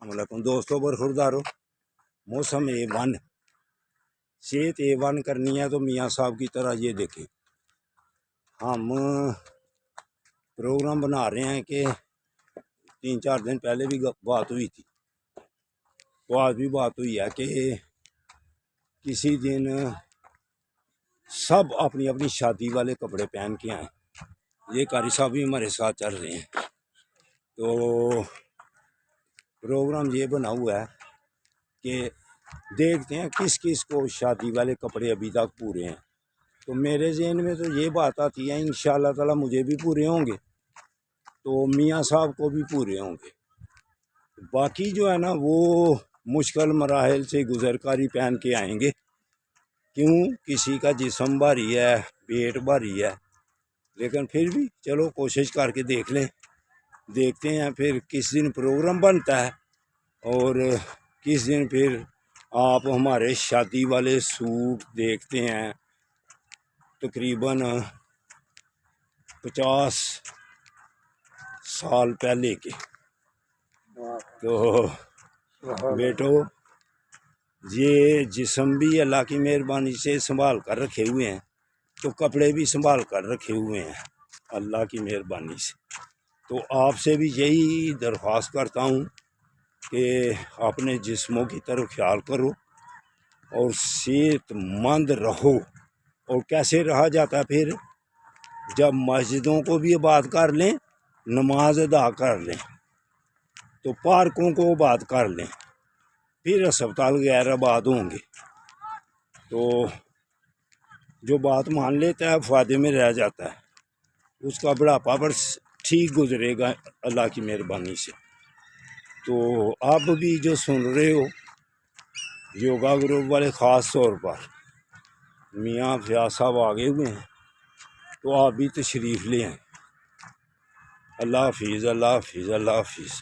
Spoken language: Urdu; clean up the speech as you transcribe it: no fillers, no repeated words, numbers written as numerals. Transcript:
السلام علیکم دوستوں، برخوردارو، موسم A1، صحت A1 کرنی ہے تو میاں صاحب کی طرح یہ دیکھیں، ہم پروگرام بنا رہے ہیں کہ 3-4 دن پہلے بھی بات ہوئی تھی، تو آج بھی بات ہوئی ہے کہ کسی دن سب اپنی اپنی شادی والے کپڑے پہن کے آئیں۔ یہ قاری صاحب بھی ہمارے ساتھ چل رہے ہیں، تو پروگرام یہ بنا ہوا ہے کہ دیکھتے ہیں کس کس کو شادی والے کپڑے ابھی تک پورے ہیں۔ تو میرے ذہن میں تو یہ بات آتی ہے انشاءاللہ تعالی مجھے بھی پورے ہوں گے تو میاں صاحب کو بھی پورے ہوں گے، باقی جو ہے نا وہ مشکل مراحل سے گزر کر ہی پہن کے آئیں گے، کیوں کسی کا جسم بھاری ہے، پیٹ بھاری ہے، لیکن پھر بھی چلو کوشش کر کے دیکھ لیں، دیکھتے ہیں پھر کس دن پروگرام بنتا ہے اور کس دن پھر آپ ہمارے شادی والے سوٹ دیکھتے ہیں تقریباً 50 سال پہلے کے۔ تو بیٹو یہ جسم بھی اللہ کی مہربانی سے سنبھال کر رکھے ہوئے ہیں، تو کپڑے بھی سنبھال کر رکھے ہوئے ہیں اللہ کی مہربانی سے۔ تو آپ سے بھی یہی درخواست کرتا ہوں کہ اپنے جسموں کی طرف خیال کرو اور صحت مند رہو۔ اور کیسے رہا جاتا ہے پھر؟ جب مسجدوں کو بھی آباد کر لیں، نماز ادا کر لیں، تو پارکوں کو آباد کر لیں، پھر اسپتال غیر آباد ہوں گے۔ تو جو بات مان لیتا ہے فائدے میں رہ جاتا ہے، اس کا بڑھاپا پر ٹھیک گزرے گا اللہ کی مہربانی سے۔ تو آپ بھی جو سن رہے ہو یوگا گروپ والے، خاص طور پر میاں فیاض صاحب آگے ہوئے ہیں، تو آپ بھی تشریف لے آئیں۔ اللہ حافظ، اللہ حافظ، اللہ حافظ۔